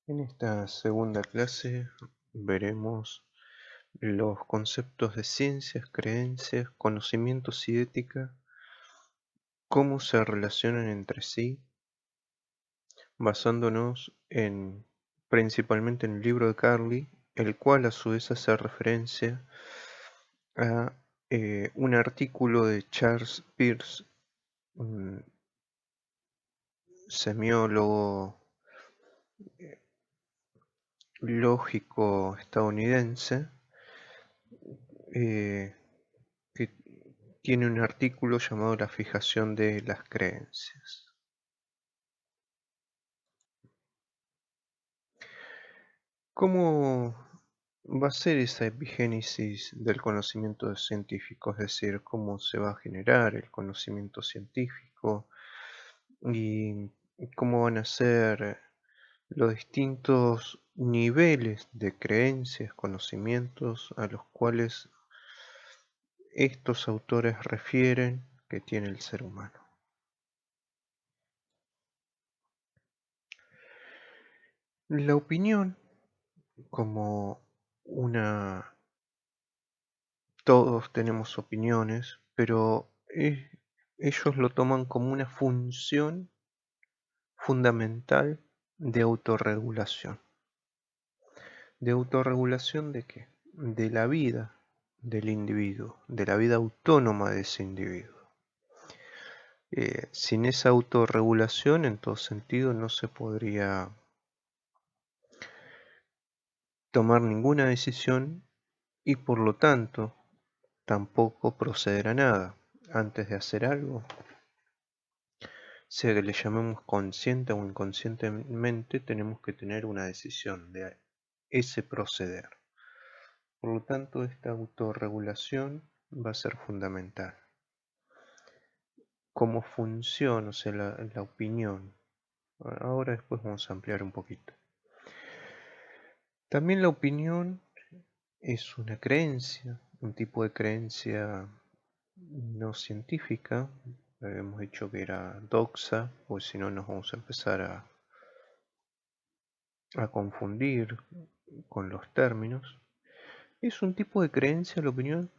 En esta segunda clase veremos los conceptos de ciencias, creencias, conocimientos y ética, cómo se relacionan entre sí, basándonos principalmente en el libro de Carly, el cual a su vez hace referencia a un artículo de Charles Peirce, un semiólogo lógico estadounidense, eh, que tiene un artículo llamado La fijación de las creencias. ¿Cómo va a ser esa epigénesis del conocimiento científico? Es decir, cómo se va a generar el conocimiento científico y cómo van a ser los distintos niveles de creencias, conocimientos a los cuales estos autores refieren que tiene el ser humano. La opinión como una... Todos tenemos opiniones, pero ellos lo toman como una función fundamental de autorregulación. ¿De autorregulación de qué? De la vida del individuo, de la vida autónoma de ese individuo. Sin esa autorregulación, en todo sentido, no se podría tomar ninguna decisión y por lo tanto tampoco proceder a nada. Antes de hacer algo, sea que le llamemos consciente o inconscientemente, tenemos que tener una decisión de ese proceder. Por lo tanto, esta autorregulación va a ser fundamental. Como función, o sea, la opinión. Ahora después vamos a ampliar un poquito. También la opinión es una creencia, un tipo de creencia no científica. Habíamos dicho que era doxa, pues si no nos vamos a empezar a confundir con los términos. Es un tipo de creencia, la opinión,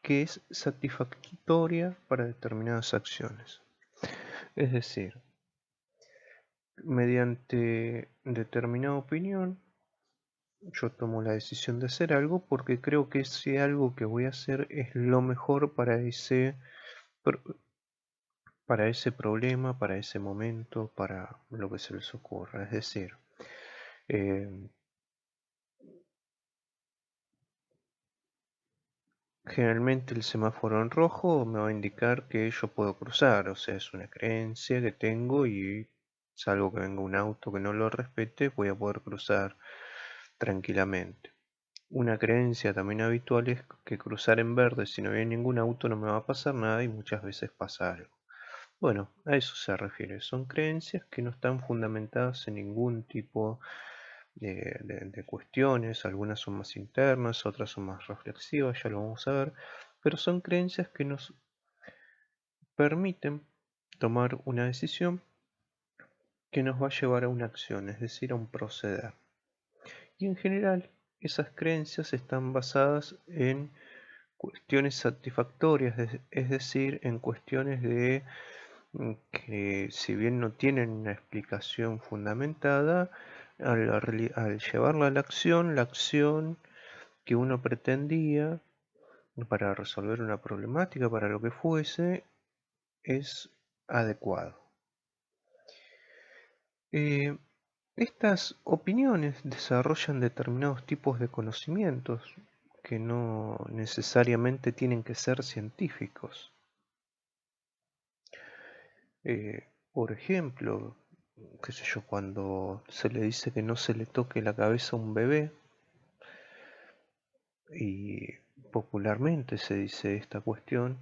que es satisfactoria para determinadas acciones. Es decir, mediante determinada opinión, yo tomo la decisión de hacer algo porque creo que ese algo que voy a hacer es lo mejor para ese problema, para ese momento, para lo que se les ocurra. Es decir, eh, generalmente el semáforo en rojo me va a indicar que yo puedo cruzar, o sea, es una creencia que tengo y salvo que venga un auto que no lo respete, voy a poder cruzar tranquilamente. Una creencia también habitual es que cruzar en verde si no viene ningún auto no me va a pasar nada y muchas veces pasa algo. Bueno, a eso se refiere. Son creencias que no están fundamentadas en ningún tipo de cuestiones. Algunas son más internas, otras son más reflexivas, ya lo vamos a ver. Pero son creencias que nos permiten tomar una decisión que nos va a llevar a una acción, es decir, a un proceder. Y en general, esas creencias están basadas en cuestiones satisfactorias, es decir, en cuestiones de que si bien no tienen una explicación fundamentada, al llevarla a la acción que uno pretendía para resolver una problemática, para lo que fuese, es adecuado. Eh, Estas opiniones desarrollan determinados tipos de conocimientos que no necesariamente tienen que ser científicos. Por ejemplo, qué sé yo, cuando se le dice que no se le toque la cabeza a un bebé, y popularmente se dice esta cuestión,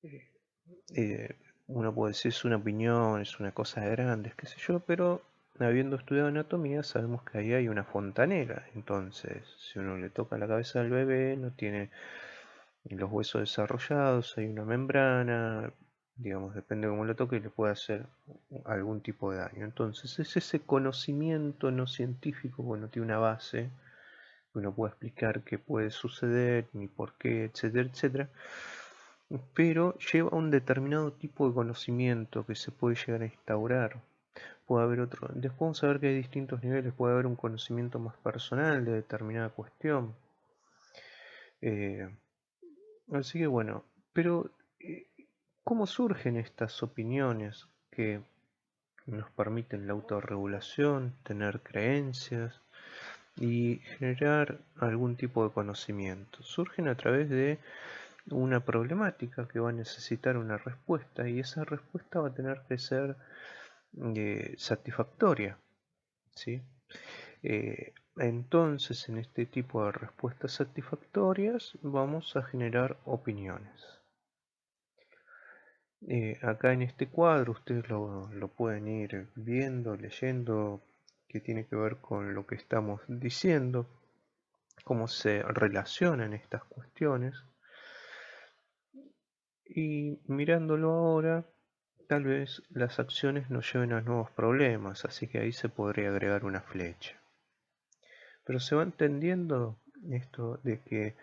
eh, uno puede decir es una opinión, es una cosa de grandes, qué sé yo, pero habiendo estudiado anatomía sabemos que ahí hay una fontanela. Entonces, si uno le toca la cabeza al bebé, no tiene los huesos desarrollados, hay una membrana, digamos, depende de cómo lo toque, le puede hacer algún tipo de daño. Entonces es ese conocimiento no científico, bueno, tiene una base, que uno puede explicar qué puede suceder, ni por qué, etcétera, etcétera, pero lleva un determinado tipo de conocimiento que se puede llegar a instaurar. Puede haber otro, después vamos a ver que hay distintos niveles, puede haber un conocimiento más personal de determinada cuestión. Eh, Así que bueno, pero eh, ¿cómo surgen estas opiniones que nos permiten la autorregulación, tener creencias y generar algún tipo de conocimiento? Surgen a través de una problemática que va a necesitar una respuesta y esa respuesta va a tener que ser satisfactoria, ¿sí? Entonces, en este tipo de respuestas satisfactorias vamos a generar opiniones. Acá en este cuadro ustedes lo pueden ir viendo, leyendo, que tiene que ver con lo que estamos diciendo, cómo se relacionan estas cuestiones. Y mirándolo ahora, tal vez las acciones nos lleven a nuevos problemas, así que ahí se podría agregar una flecha. Pero se va entendiendo esto de que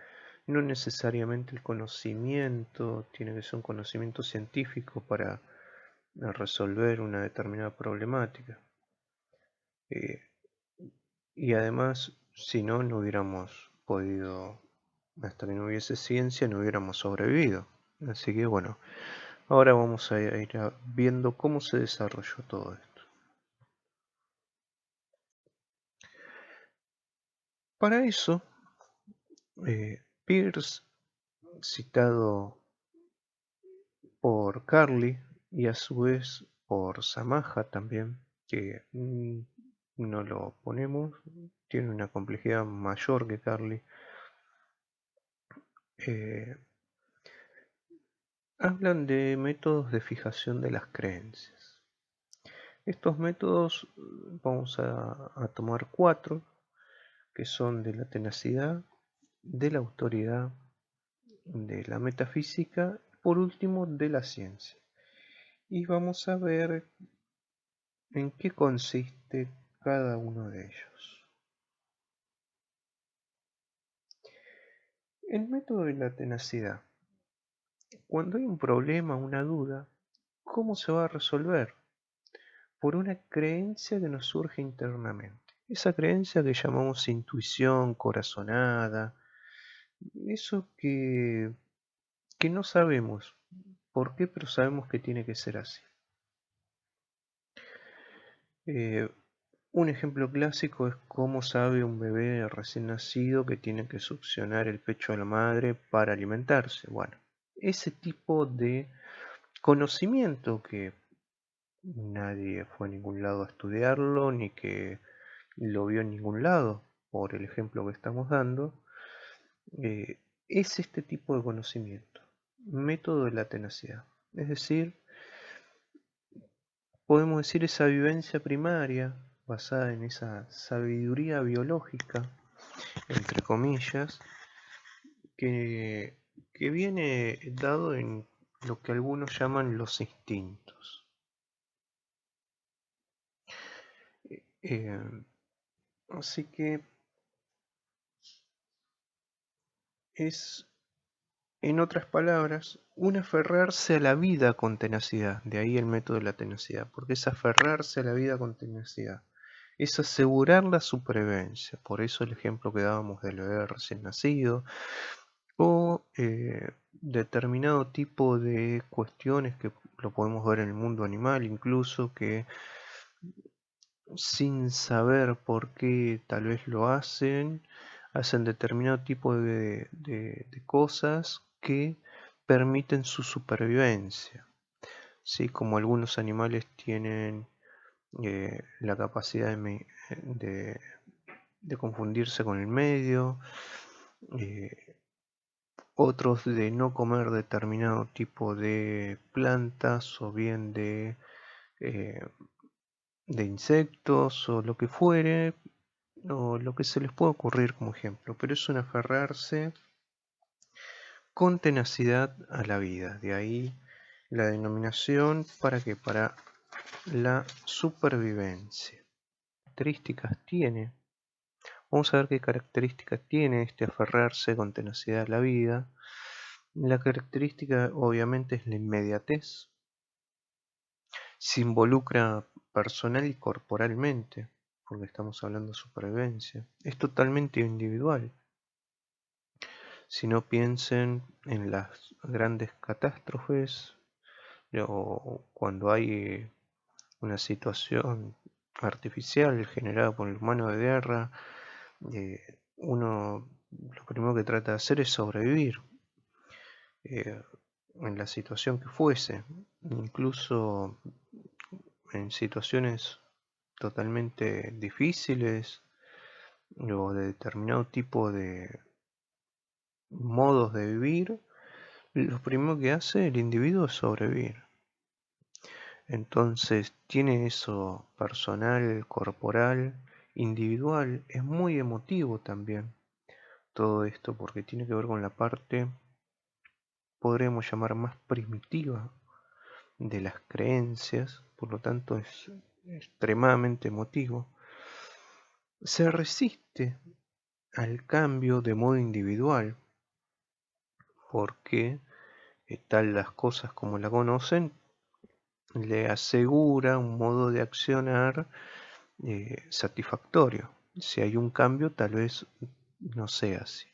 no necesariamente el conocimiento tiene que ser un conocimiento científico para resolver una determinada problemática. Eh, y además, si no, no hubiéramos podido, hasta que no hubiese ciencia, no hubiéramos sobrevivido. Así que bueno, ahora vamos a ir viendo cómo se desarrolló todo esto. Para eso, Peirce, citado por Carly y a su vez por Samaja también, que no lo ponemos, tiene una complejidad mayor que Carly, eh, hablan de métodos de fijación de las creencias. Estos métodos vamos a tomar 4, que son de la tenacidad, de la autoridad, de la metafísica, por último de la ciencia. Y vamos a ver en qué consiste cada uno de ellos. El método de la tenacidad. Cuando hay un problema, una duda, ¿cómo se va a resolver? Por una creencia que nos surge internamente. Esa creencia que llamamos intuición, corazonada, eso que no sabemos por qué, pero sabemos que tiene que ser así. Eh, un ejemplo clásico es cómo sabe un bebé recién nacido que tiene que succionar el pecho de la madre para alimentarse. Bueno, ese tipo de conocimiento que nadie fue a ningún lado a estudiarlo, ni que lo vio en ningún lado, por el ejemplo que estamos dando, eh, es este tipo de conocimiento, método de la tenacidad. Es decir, podemos decir esa vivencia primaria basada en esa sabiduría biológica, entre comillas, que, que viene dado en lo que algunos llaman los instintos. Eh, Así que es, en otras palabras, un aferrarse a la vida con tenacidad, de ahí el método de la tenacidad, porque es aferrarse a la vida con tenacidad, es asegurar la supervivencia, por eso el ejemplo que dábamos del bebé recién nacido, o determinado tipo de cuestiones que lo podemos ver en el mundo animal, incluso que sin saber por qué tal vez lo hacen, hacen determinado tipo de cosas que permiten su supervivencia. ¿Sí? Como algunos animales tienen la capacidad de confundirse con el medio, eh, otros de no comer determinado tipo de plantas o bien eh, de insectos o lo que fuere, o lo que se les puede ocurrir como ejemplo, pero es un aferrarse con tenacidad a la vida. De ahí La denominación, ¿para qué? Para la supervivencia. Características tiene. Vamos a ver qué características tiene este aferrarse con tenacidad a la vida. La característica obviamente es la inmediatez. Se involucra personal y corporalmente, porque estamos hablando de supervivencia. Es totalmente individual. Si no, piensen en las grandes catástrofes o cuando hay una situación artificial generada por el humano de guerra, uno lo primero que trata de hacer es sobrevivir eh, en la situación que fuese, incluso en situaciones totalmente difíciles o de determinado tipo de modos de vivir. Lo primero que hace el individuo es sobrevivir. Entonces tiene eso personal, corporal, individual. Es muy emotivo también todo esto porque tiene que ver con la parte, podríamos llamar, más primitiva de las creencias. Por lo tanto es extremadamente emotivo. Se resiste al cambio de modo individual porque tal las cosas como la conocen le asegura un modo de accionar satisfactorio. Si hay un cambio, tal vez no sea así.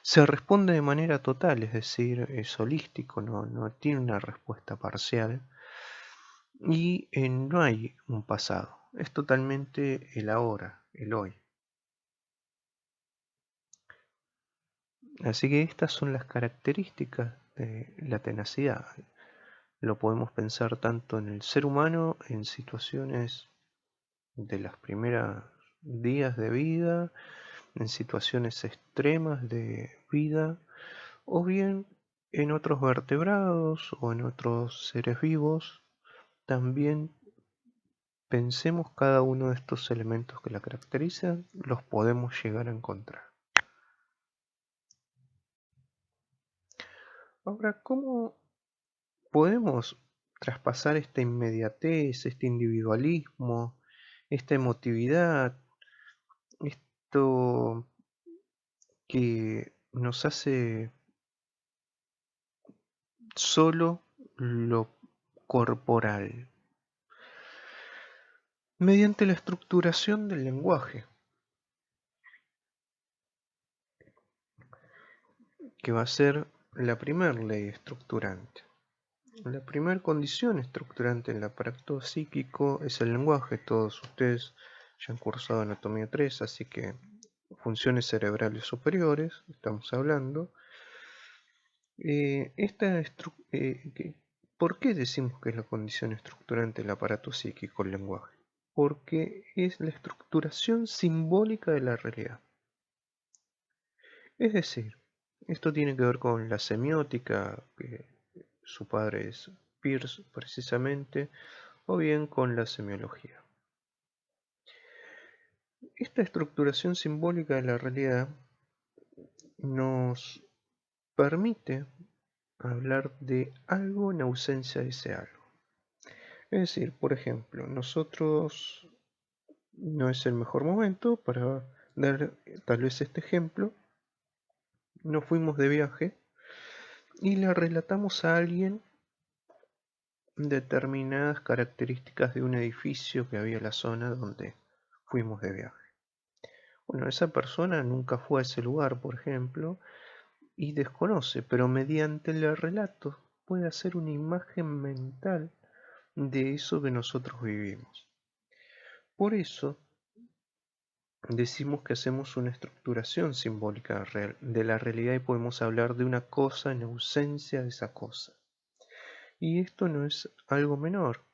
Se responde de manera total, es decir, es holístico, no tiene una respuesta parcial. Y no hay un pasado, es totalmente el ahora, el hoy. Así que estas son las características de la tenacidad. Lo podemos pensar tanto en el ser humano en situaciones de las primeras días de vida, en situaciones extremas de vida, o bien en otros vertebrados o en otros seres vivos. También pensemos cada uno de estos elementos que la caracterizan, los podemos llegar a encontrar. Ahora, ¿cómo podemos traspasar esta inmediatez, este individualismo, esta emotividad, esto que nos hace solo lo corporal? Mediante la estructuración del lenguaje, que va a ser la primera ley estructurante. La primera condición estructurante en el aparato psíquico es el lenguaje. Todos ustedes ya han cursado anatomía 3, así que funciones cerebrales superiores, estamos hablando. ¿Por qué decimos que es la condición estructurante del aparato psíquico el lenguaje? Porque es la estructuración simbólica de la realidad. Es decir, esto tiene que ver con la semiótica, que su padre es Peirce precisamente, o bien con la semiología. Esta estructuración simbólica de la realidad nos permite hablar de algo en ausencia de ese algo. Es decir, por ejemplo, nosotros no es el mejor momento para dar tal vez este ejemplo. Nos fuimos de viaje y le relatamos a alguien determinadas características de un edificio que había en la zona donde fuimos de viaje. Bueno, esa persona nunca fue a ese lugar, por ejemplo, y desconoce, pero mediante el relato puede hacer una imagen mental de eso que nosotros vivimos. Por eso decimos que hacemos una estructuración simbólica de la realidad y podemos hablar de una cosa en ausencia de esa cosa. Y esto no es algo menor.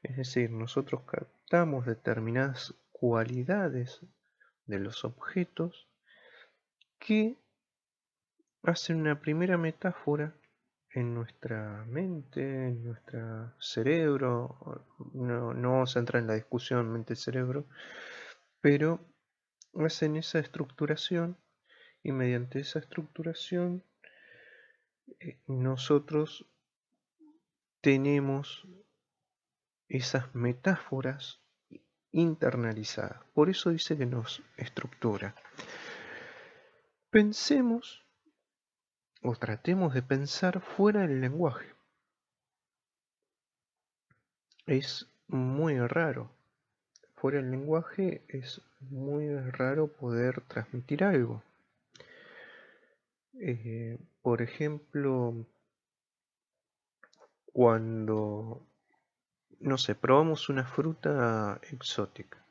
Es decir, nosotros captamos determinadas cualidades de los objetos que hacen una primera metáfora en nuestra mente, en nuestro cerebro. No vamos a entrar en la discusión mente-cerebro, pero hacen esa estructuración y mediante esa estructuración nosotros tenemos esas metáforas internalizadas. Por eso dice que nos estructura. Pensemos o tratemos de pensar fuera del lenguaje. Es muy raro. Fuera del lenguaje es muy raro poder transmitir algo. Por ejemplo, cuando, no sé, probamos una fruta exótica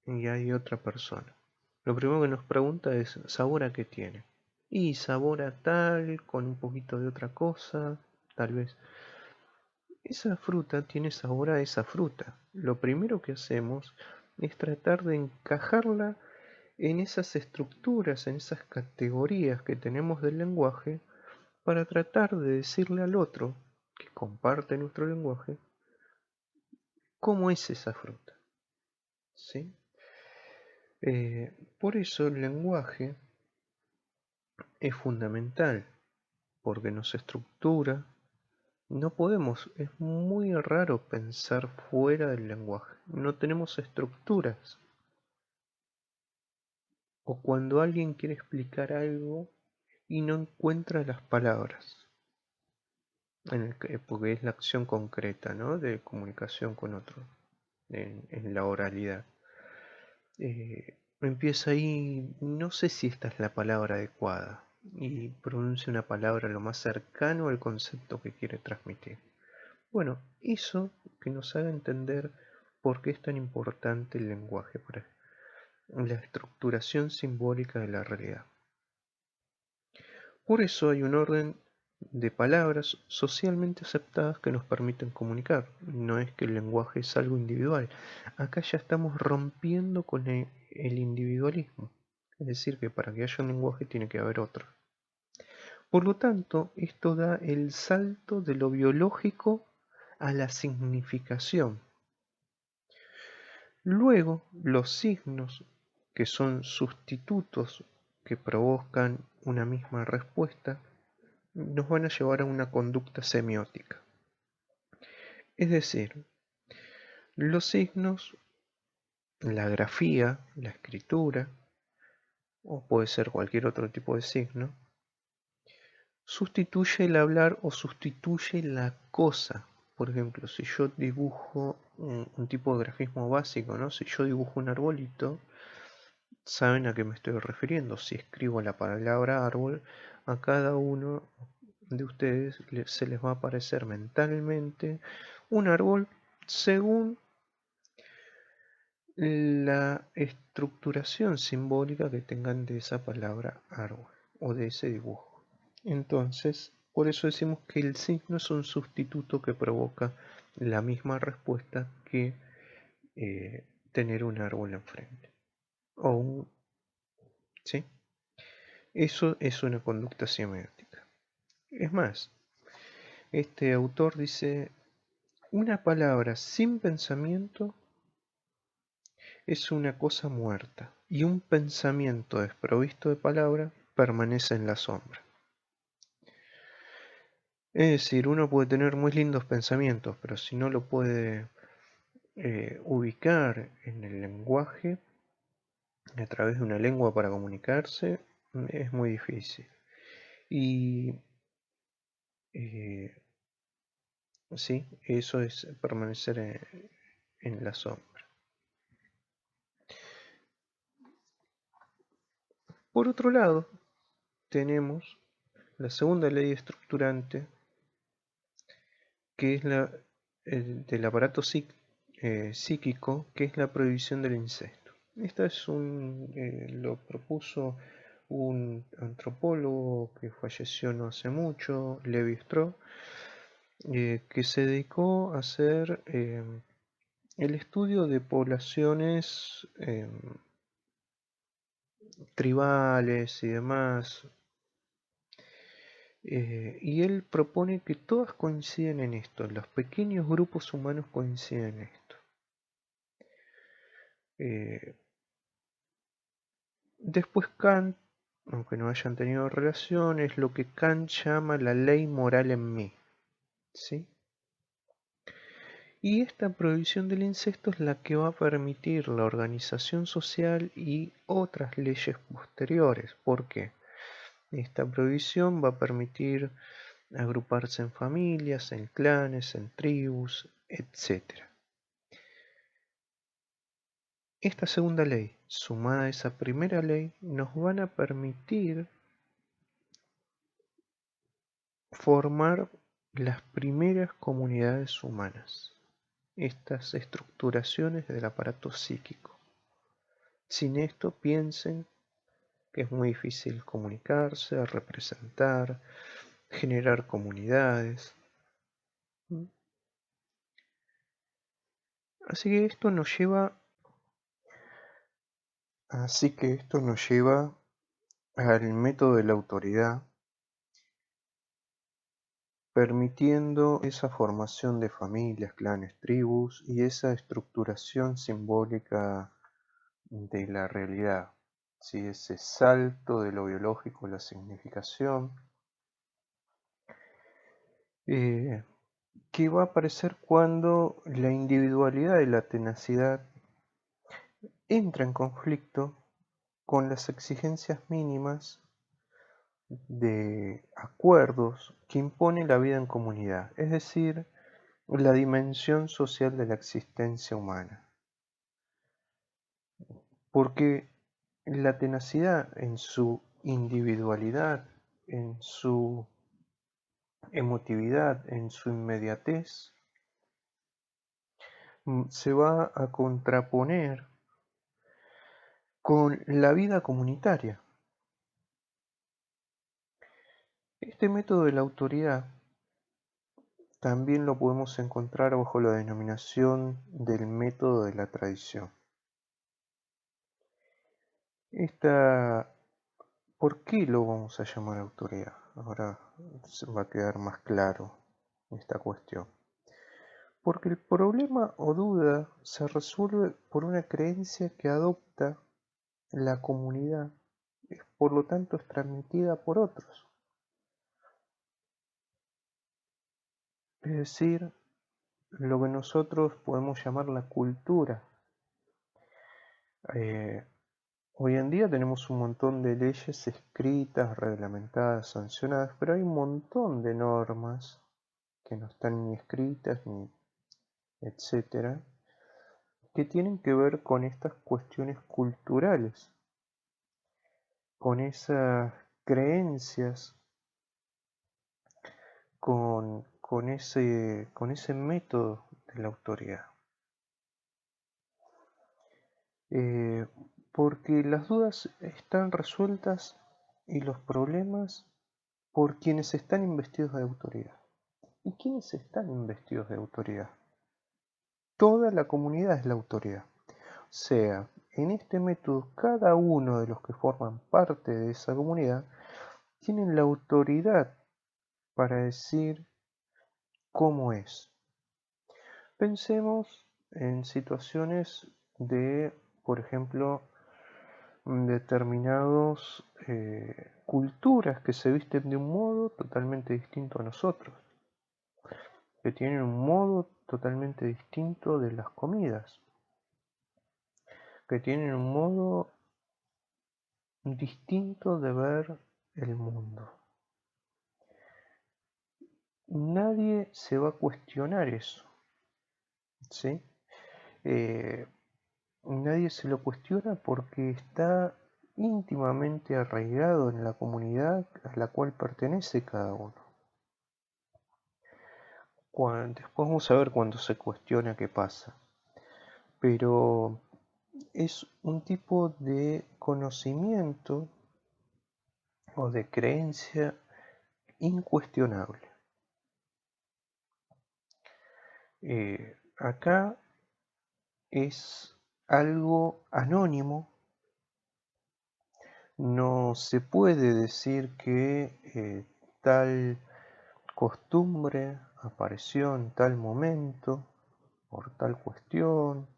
y hay otra persona. Lo primero que nos pregunta es, ¿sabor a qué tiene? Y sabor a tal, con un poquito de otra cosa, tal vez. Esa fruta tiene sabor a esa fruta. Lo primero que hacemos es tratar de encajarla en esas estructuras, en esas categorías que tenemos del lenguaje, para tratar de decirle al otro, que comparte nuestro lenguaje, cómo es esa fruta. ¿Sí? Por eso el lenguaje es fundamental, porque nos estructura. No podemos, es muy raro pensar fuera del lenguaje. No tenemos estructuras. O cuando alguien quiere explicar algo y no encuentra las palabras, porque es la acción concreta, ¿no? De comunicación con otro, en la oralidad. Empieza ahí, no sé si esta es la palabra adecuada, y pronuncia una palabra lo más cercano al concepto que quiere transmitir. Bueno, eso que nos haga entender por qué es tan importante el lenguaje para la estructuración simbólica de la realidad. Por eso hay un orden de palabras socialmente aceptadas que nos permiten comunicar. No es que el lenguaje es algo individual. Acá ya estamos rompiendo con el individualismo. Es decir, que para que haya un lenguaje tiene que haber otro. Por lo tanto, esto da el salto de lo biológico a la significación. Luego, los signos, que son sustitutos que provocan una misma respuesta, nos van a llevar a una conducta semiótica. Es decir, los signos, la grafía, la escritura, o puede ser cualquier otro tipo de signo, sustituye el hablar o sustituye la cosa. Por ejemplo, si yo dibujo un tipo de grafismo básico, ¿no? Si yo dibujo un arbolito, saben a qué me estoy refiriendo. Si escribo la palabra árbol, a cada uno de ustedes se les va a aparecer mentalmente un árbol según la estructuración simbólica que tengan de esa palabra árbol o de ese dibujo. Entonces, por eso decimos que el signo es un sustituto que provoca la misma respuesta que tener un árbol enfrente. O un, ¿sí? Eso es una conducta semiótica. Es más, este autor dice, una palabra sin pensamiento es una cosa muerta, y un pensamiento desprovisto de palabra permanece en la sombra. Es decir, uno puede tener muy lindos pensamientos, pero si no lo puede ubicar en el lenguaje, a través de una lengua para comunicarse, es muy difícil. Y sí, eso es permanecer en la sombra. Por otro lado, tenemos la segunda ley estructurante, que es del aparato psíquico, que es la prohibición del incesto. Esta es lo propuso un antropólogo que falleció no hace mucho, Levi Strauss, que se dedicó a hacer el estudio de poblaciones tribales y demás. Y él propone que todas coinciden en esto, los pequeños grupos humanos coinciden en esto. Después Kant, aunque no hayan tenido relación, es lo que Kant llama la ley moral en mí. ¿sí? Y esta prohibición del incesto es la que va a permitir la organización social y otras leyes posteriores. ¿Por qué? Esta prohibición va a permitir agruparse en familias, en clanes, en tribus, etc. Esta segunda ley, sumada a esa primera ley, nos van a permitir formar las primeras comunidades humanas, estas estructuraciones del aparato psíquico. Sin esto piensen que es muy difícil comunicarse, representar, generar comunidades. Así que esto nos lleva, al método de la autoridad, permitiendo esa formación de familias, clanes, tribus y esa estructuración simbólica de la realidad, ¿sí? Ese salto de lo biológico a la significación, eh, que va a aparecer cuando la individualidad y la tenacidad entra en conflicto con las exigencias mínimas de acuerdos que impone la vida en comunidad, es decir, la dimensión social de la existencia humana. Porque la tenacidad en su individualidad, en su emotividad, en su inmediatez, se va a contraponer con la vida comunitaria. Este método de la autoridad también lo podemos encontrar bajo la denominación del método de la tradición. Esta, ¿por qué lo vamos a llamar autoridad? Ahora se va a quedar más claro esta cuestión. Porque el problema o duda se resuelve por una creencia que adopta la comunidad, por lo tanto es transmitida por otros. Es decir, lo que nosotros podemos llamar la cultura. Eh, Hoy en día tenemos un montón de leyes escritas, reglamentadas, sancionadas, pero hay un montón de normas que no están ni escritas ni etcétera, que tienen que ver con estas cuestiones culturales, con esas creencias, con ese método de la autoridad. Eh, Porque las dudas están resueltas y los problemas por quienes están investidos de autoridad. ¿Y quiénes están investidos de autoridad? Toda la comunidad es la autoridad. O sea, en este método, cada uno de los que forman parte de esa comunidad tienen la autoridad para decir cómo es. Pensemos en situaciones de, por ejemplo, determinadas culturas que se visten de un modo totalmente distinto a nosotros, que tienen un modo totalmente distinto de las comidas, que tienen un modo distinto de ver el mundo. Nadie se va a cuestionar eso, ¿sí? Eh, Nadie se lo cuestiona porque está íntimamente arraigado en la comunidad a la cual pertenece cada uno. Después vamos a ver cuando se cuestiona qué pasa. Pero es un tipo de conocimiento o de creencia incuestionable. Acá es algo anónimo, no se puede decir que tal costumbre apareció en tal momento, por tal cuestión,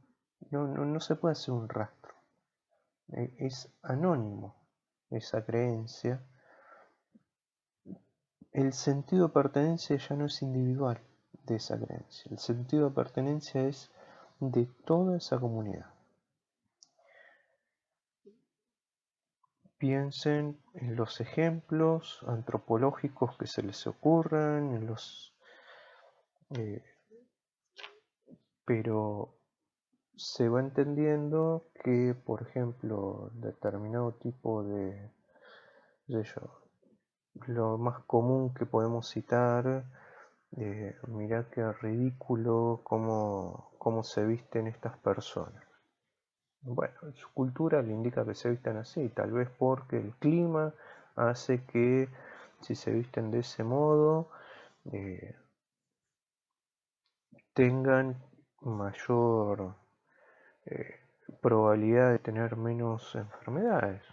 no se puede hacer un rastro. Es anónimo esa creencia el sentido de pertenencia ya no es individual de esa creencia. El sentido de pertenencia es de toda esa comunidad. Piensen en los ejemplos antropológicos que se les ocurran, pero se va entendiendo que, por ejemplo, determinado tipo de lo más común que podemos citar, mirá qué ridículo cómo se visten estas personas. Bueno, su cultura le indica que se vistan así, tal vez porque el clima hace que si se visten de ese modo eh, tengan mayor eh, probabilidad de tener menos enfermedades.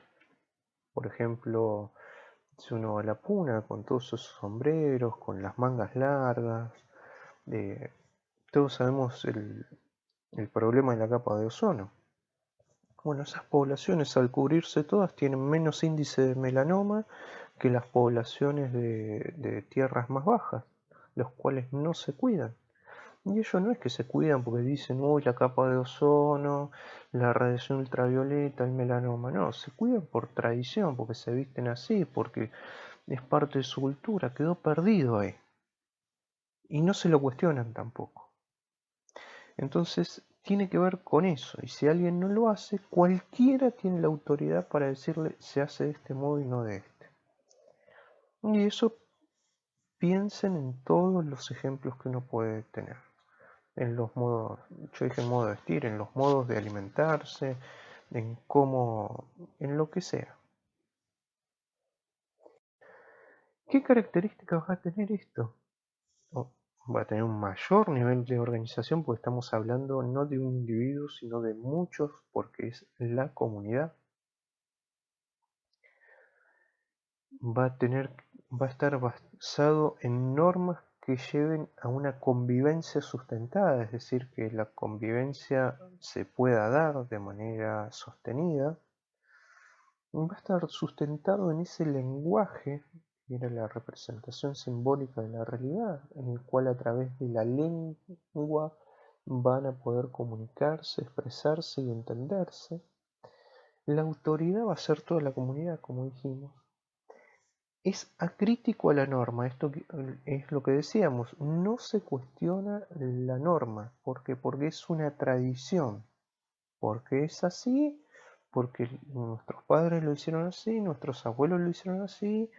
Por ejemplo, si uno va a la puna con todos esos sombreros, con las mangas largas, todos sabemos el problema de la capa de ozono. Bueno, esas poblaciones al cubrirse todas tienen menos índice de melanoma que las poblaciones de tierras más bajas, los cuales no se cuidan. Y ellos no es que se cuidan porque dicen, uy, la capa de ozono, la radiación ultravioleta, el melanoma. No, se cuidan por tradición, porque se visten así, porque es parte de su cultura, quedó perdido ahí. Y no se lo cuestionan tampoco. Entonces, tiene que ver con eso. Y si alguien no lo hace, cualquiera tiene la autoridad para decirle, se hace de este modo y no de este. Y eso piensen en todos los ejemplos que uno puede tener. En los modos, yo dije modo de vestir, en los modos de alimentarse, en cómo, en lo que sea. ¿Qué características va a tener esto? Va a tener un mayor nivel de organización porque estamos hablando no de un individuo, sino de muchos, porque es la comunidad. Va a estar basado en normas que lleven a una convivencia sustentada, es decir, que la convivencia se pueda dar de manera sostenida. Va a estar sustentado en ese lenguaje, que era la representación simbólica de la realidad, en el cual a través de la lengua van a poder comunicarse, expresarse y entenderse. La autoridad va a ser toda la comunidad, como dijimos. Es acrítico a la norma, esto es lo que decíamos, no se cuestiona la norma, porque es una tradición, porque es así, porque nuestros padres lo hicieron así, nuestros abuelos lo hicieron así,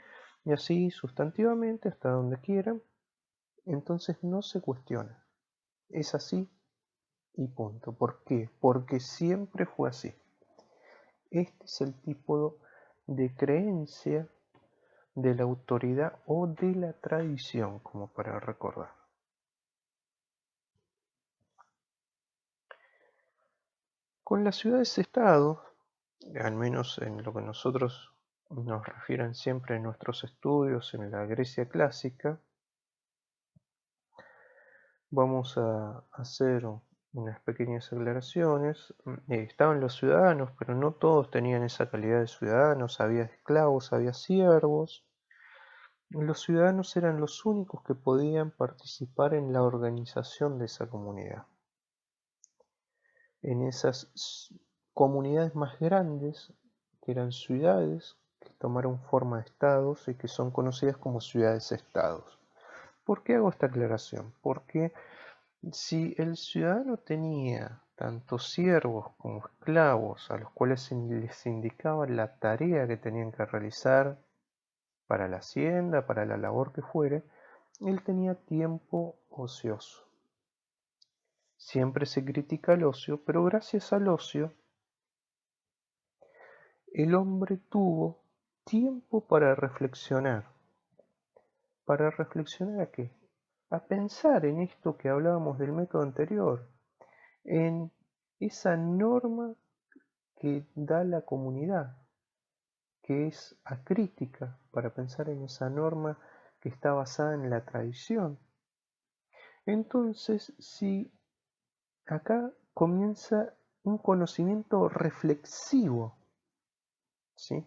y así sustantivamente hasta donde quieran, entonces no se cuestiona, es así y punto. ¿Por qué? Porque siempre fue así. Este es el tipo de creencia de la autoridad o de la tradición, como para recordar. Con las ciudades-estados, al menos en lo que nosotros nos refieren siempre en nuestros estudios en la Grecia clásica, vamos a hacer unas pequeñas aclaraciones. Estaban los ciudadanos, pero no todos tenían esa calidad de ciudadanos, había esclavos, había siervos. Los ciudadanos eran los únicos que podían participar en la organización de esa comunidad. En esas comunidades más grandes, que eran ciudades, que tomaron forma de estados y que son conocidas como ciudades-estados. ¿Por qué hago esta aclaración? Porque si el ciudadano tenía tanto siervos como esclavos a los cuales se les indicaba la tarea que tenían que realizar para la hacienda, para la labor que fuere, él tenía tiempo ocioso. Siempre se critica el ocio, pero gracias al ocio el hombre tuvo tiempo para reflexionar. ¿Para reflexionar a qué? A pensar en esto que hablábamos del método anterior, en esa norma que da la comunidad, que es acrítica, para pensar en esa norma que está basada en la tradición. Entonces, si acá comienza un conocimiento reflexivo, ¿sí?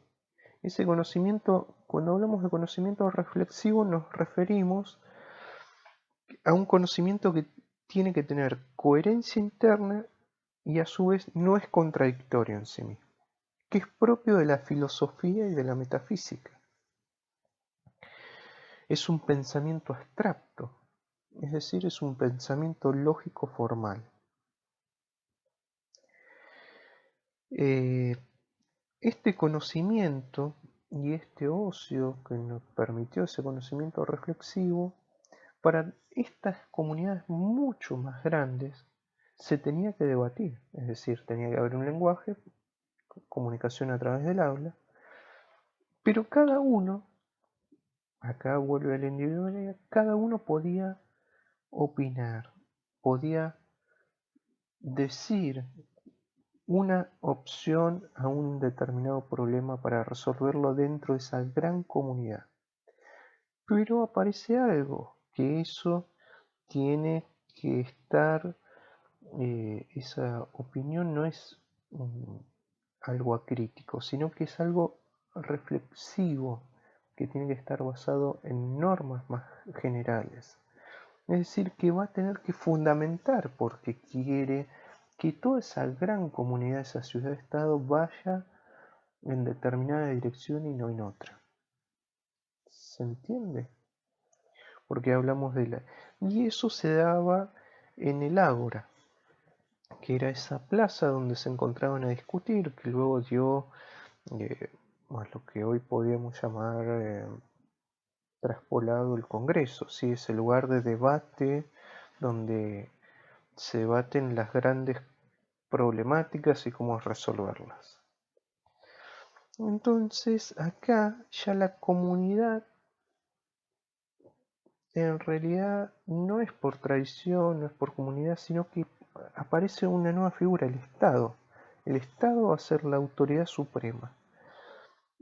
Ese conocimiento Cuando hablamos de conocimiento reflexivo nos referimos a un conocimiento que tiene que tener coherencia interna y a su vez no es contradictorio en sí mismo, que es propio de la filosofía y de la metafísica. Es un pensamiento abstracto, es decir, es un pensamiento lógico formal. Este conocimiento y este ocio que nos permitió ese conocimiento reflexivo, para estas comunidades mucho más grandes se tenía que debatir, es decir, tenía que haber un lenguaje, comunicación a través del habla, pero cada uno, acá vuelve la individualidad, cada uno podía opinar, podía decir una opción a un determinado problema para resolverlo dentro de esa gran comunidad. Pero aparece algo, que eso tiene que estar, esa opinión no es algo acrítico, sino que es algo reflexivo, que tiene que estar basado en normas más generales. Es decir, que va a tener que fundamentar porque quiere que toda esa gran comunidad, esa ciudad-estado, vaya en determinada dirección y no en otra. ¿Se entiende? Porque hablamos de la... Y eso se daba en el Ágora, que era esa plaza donde se encontraban a discutir, que luego dio a lo que hoy podríamos llamar traspolado el Congreso, ¿sí? Ese lugar de debate donde se debaten las grandes problemáticas y cómo resolverlas. Entonces acá ya la comunidad en realidad no es por tradición, no es por comunidad, sino que aparece una nueva figura, el Estado. El Estado va a ser la autoridad suprema.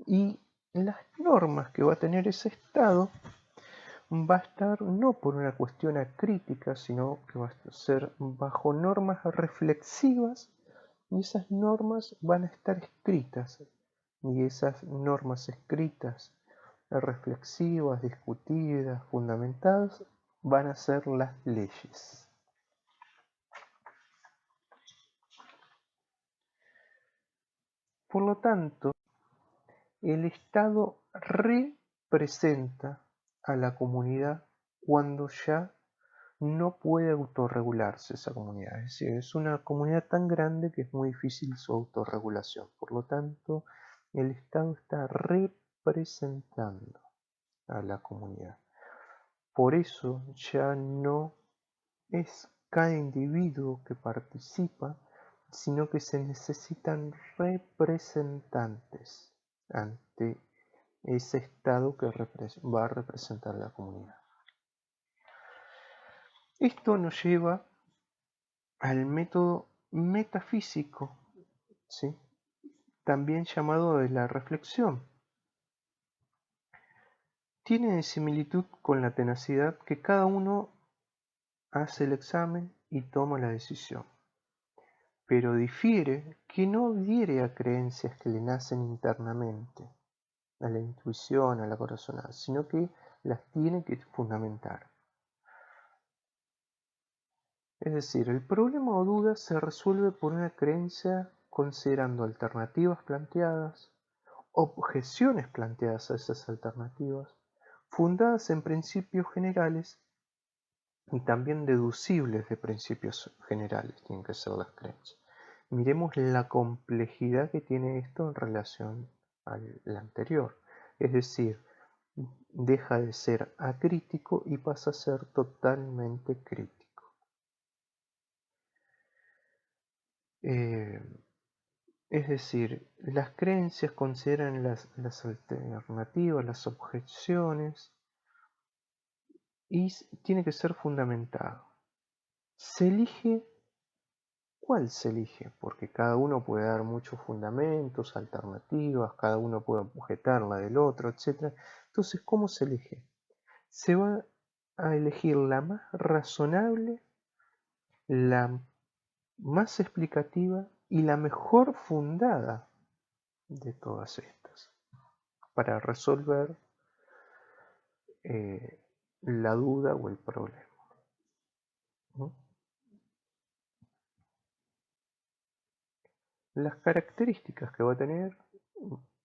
Y las normas que va a tener ese Estado va a estar no por una cuestión acrítica, sino que va a ser bajo normas reflexivas, y esas normas van a estar escritas, y esas normas escritas, reflexivas, discutidas, fundamentadas, van a ser las leyes. Por lo tanto, el Estado representa a la comunidad cuando ya no puede autorregularse esa comunidad. Es decir, es una comunidad tan grande que es muy difícil su autorregulación. Por lo tanto, el Estado está representando a la comunidad. Por eso ya no es cada individuo que participa, sino que se necesitan representantes ante ese Estado que va a representar a la comunidad. Esto nos lleva al método metafísico, ¿sí? También llamado de la reflexión. Tiene similitud con la tenacidad que cada uno hace el examen y toma la decisión, pero difiere que no adhiere a creencias que le nacen internamente, a la intuición, a la corazonada, sino que las tiene que fundamentar. Es decir, el problema o duda se resuelve por una creencia considerando alternativas planteadas, objeciones planteadas a esas alternativas, fundadas en principios generales y también deducibles de principios generales, tienen que ser las creencias. Miremos la complejidad que tiene esto en relación al anterior, es decir, deja de ser acrítico y pasa a ser totalmente crítico. Es decir, las creencias consideran las alternativas, las objeciones, y tiene que ser fundamentado. Se elige, ¿cuál se elige? Porque cada uno puede dar muchos fundamentos, alternativas, cada uno puede objetar la del otro, etc. Entonces, ¿cómo se elige? Se va a elegir la más razonable, la más explicativa y la mejor fundada de todas estas. para resolver la duda o el problema, ¿no? Las características que va a tener,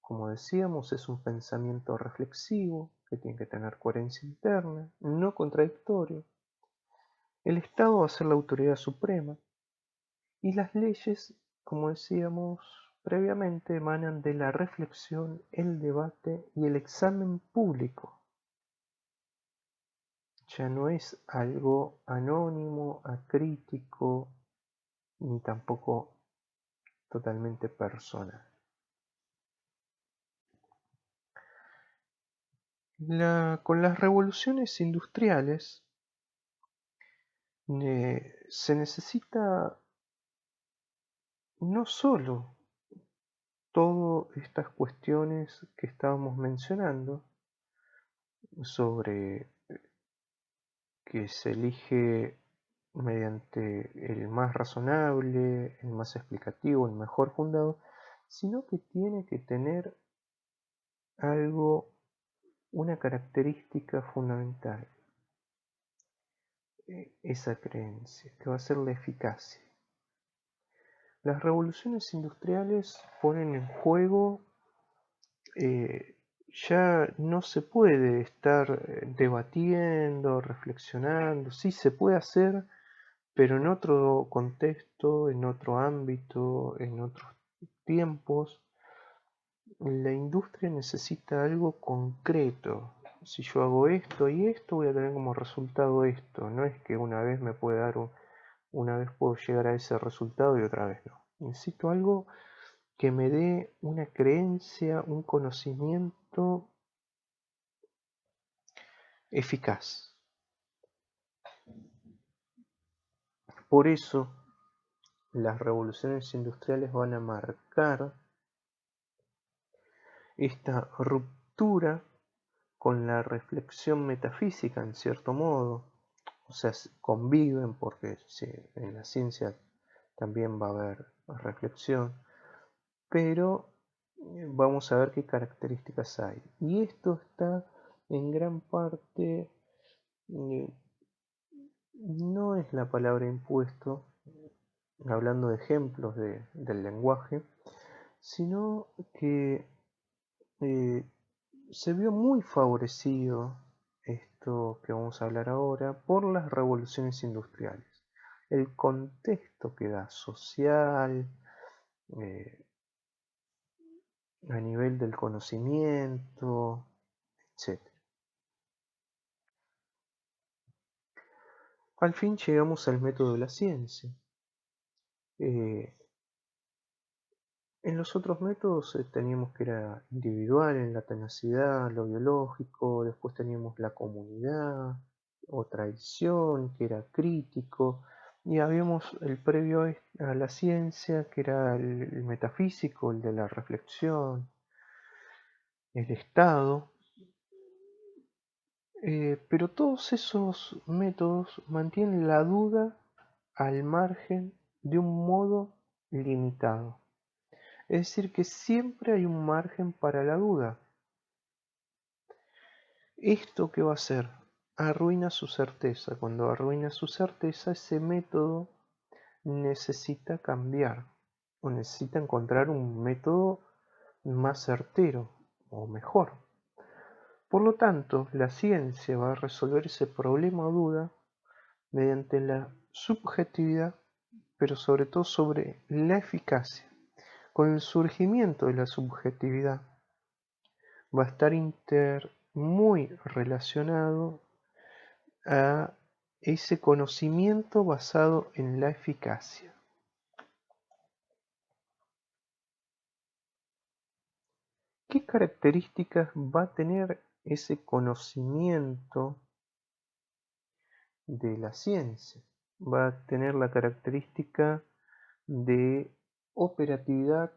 como decíamos, es un pensamiento reflexivo, que tiene que tener coherencia interna, no contradictorio. El Estado va a ser la autoridad suprema y las leyes, como decíamos previamente, emanan de la reflexión, el debate y el examen público. Ya no es algo anónimo, acrítico, ni tampoco totalmente personal. Con las revoluciones industriales se necesita no solo todas estas cuestiones que estábamos mencionando sobre que se elige mediante el más razonable, el más explicativo, el mejor fundado, sino que tiene que tener algo, una característica fundamental, esa creencia, que va a ser la eficacia. Las revoluciones industriales ponen en juego, ya no se puede estar debatiendo, reflexionando, sí se puede hacer, pero en otro contexto, en otro ámbito, en otros tiempos. La industria necesita algo concreto. Si yo hago esto y esto, voy a tener como resultado esto. No es que una vez me puede dar una vez puedo llegar a ese resultado y otra vez no. Necesito algo que me dé una creencia, un conocimiento eficaz. Por eso las revoluciones industriales van a marcar esta ruptura con la reflexión metafísica en cierto modo. O sea, conviven porque sí, en la ciencia también va a haber reflexión, pero vamos a ver qué características hay. Y esto está en gran parte, no es la palabra impuesto, hablando de ejemplos del lenguaje, sino que eh, se vio muy favorecido esto que vamos a hablar ahora por las revoluciones industriales. El contexto que da social, eh, a nivel del conocimiento, etc. Al fin llegamos al método de la ciencia. Eh, en los otros métodos teníamos que era individual, en la tenacidad, lo biológico, después teníamos la comunidad o tradición, que era crítico, y habíamos el previo a la ciencia, que era el metafísico, el de la reflexión, el estado. Pero todos esos métodos mantienen la duda al margen de un modo limitado. Es decir, que siempre hay un margen para la duda. ¿Esto qué va a hacer? Arruina su certeza. Cuando arruina su certeza, ese método necesita cambiar o necesita encontrar un método más certero o mejor. Por lo tanto, la ciencia va a resolver ese problema o duda mediante la subjetividad, pero sobre todo sobre la eficacia. Con el surgimiento de la subjetividad va a estar muy relacionado a ese conocimiento basado en la eficacia. ¿Qué características va a tener ese conocimiento de la ciencia? Va a tener la característica de operatividad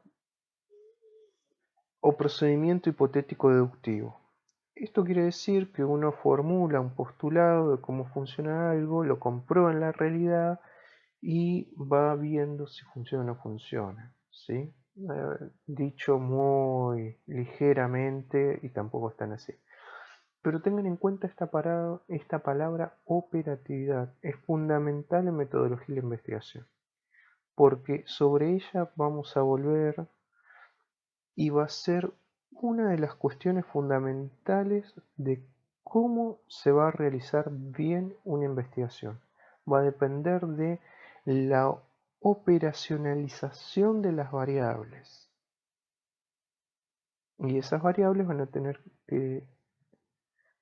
o procedimiento hipotético deductivo. Esto quiere decir que uno formula un postulado de cómo funciona algo, lo comprueba en la realidad y va viendo si funciona o no funciona, ¿sí? dicho muy ligeramente y tampoco están así. Pero tengan en cuenta esta palabra operatividad. Es fundamental en metodología de la investigación, porque sobre ella vamos a volver y va a ser una de las cuestiones fundamentales de cómo se va a realizar bien una investigación. Va a depender de la operacionalización de las variables. Y esas variables van a tener que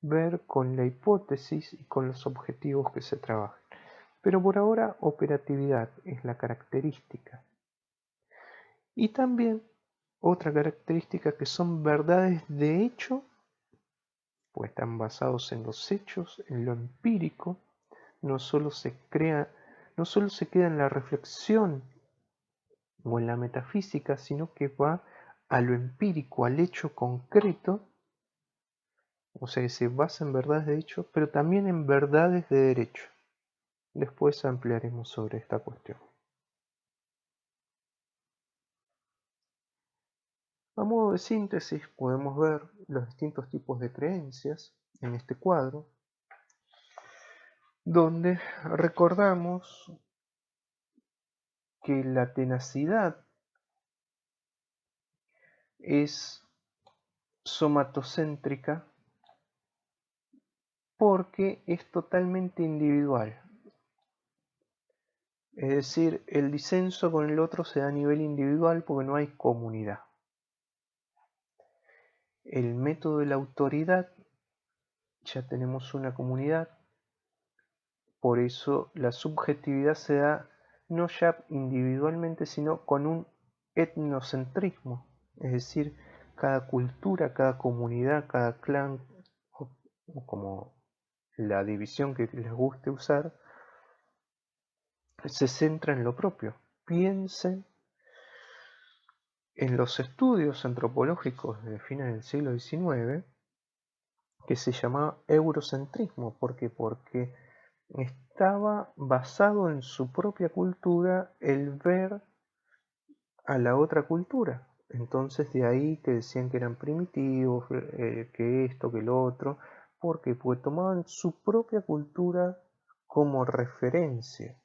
ver con la hipótesis y con los objetivos que se trabajan. Pero por ahora operatividad es la característica. Y también otra característica que son verdades de hecho, pues están basados en los hechos, en lo empírico, no solo se queda en la reflexión o en la metafísica, sino que va a lo empírico, al hecho concreto, o sea que se basa en verdades de hecho, pero también en verdades de derecho. Después ampliaremos sobre esta cuestión. A modo de síntesis, podemos ver los distintos tipos de creencias en este cuadro, donde recordamos que la tenacidad es somatocéntrica porque es totalmente individual. Es decir, el disenso con el otro se da a nivel individual porque no hay comunidad. El método de la autoridad, ya tenemos una comunidad, por eso la subjetividad se da no ya individualmente, sino con un etnocentrismo, es decir, cada cultura, cada comunidad, cada clan, o como la división que les guste usar, se centra en lo propio. Piensen en los estudios antropológicos de fines del siglo XIX, que se llamaba eurocentrismo. ¿Por qué? Porque estaba basado en su propia cultura el ver a la otra cultura. Entonces de ahí que decían que eran primitivos, que esto, que lo otro. ¿Por qué? Porque tomaban su propia cultura como referencia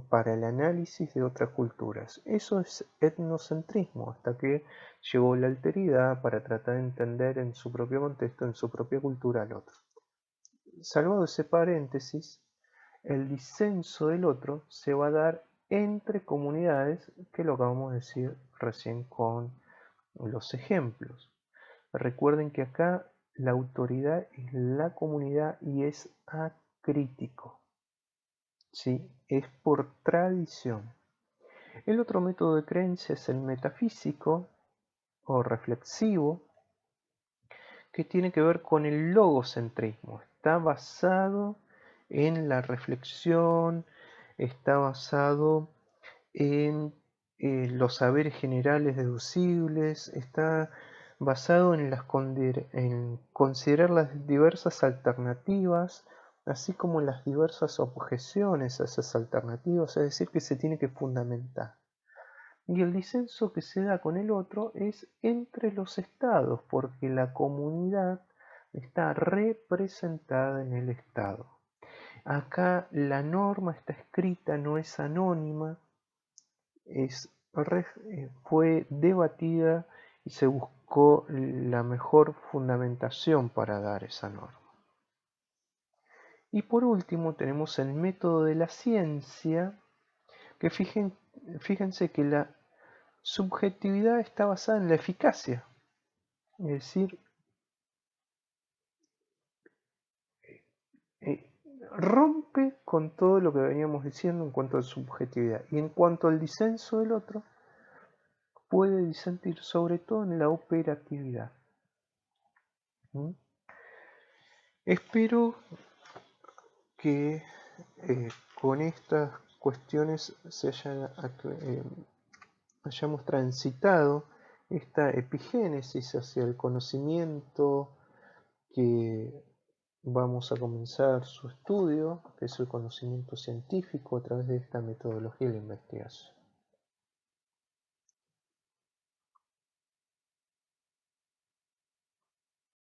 para el análisis de otras culturas. Eso es etnocentrismo, hasta que llegó la alteridad para tratar de entender en su propio contexto, en su propia cultura al otro. Salvado ese paréntesis, el disenso del otro se va a dar entre comunidades, que lo acabamos de decir recién con los ejemplos. Recuerden que acá la autoridad es la comunidad y es acrítico. ¿Sí? Es por tradición. El otro método de creencia es el metafísico o reflexivo, que tiene que ver con el logocentrismo. Está basado en la reflexión, está basado en los saberes generales deducibles, está basado en considerar las diversas alternativas, así como las diversas objeciones a esas alternativas, es decir, que se tiene que fundamentar. Y el disenso que se da con el otro es entre los estados, porque la comunidad está representada en el estado. Acá la norma está escrita, no es anónima, fue debatida y se buscó la mejor fundamentación para dar esa norma. Y por último tenemos el método de la ciencia, que fíjense que la subjetividad está basada en la eficacia, es decir, eh, rompe con todo lo que veníamos diciendo en cuanto a subjetividad. Y en cuanto al disenso del otro, puede disentir sobre todo en la operatividad. Espero que con estas cuestiones hayamos transitado esta epigénesis hacia el conocimiento que vamos a comenzar su estudio, que es el conocimiento científico a través de esta metodología de la investigación.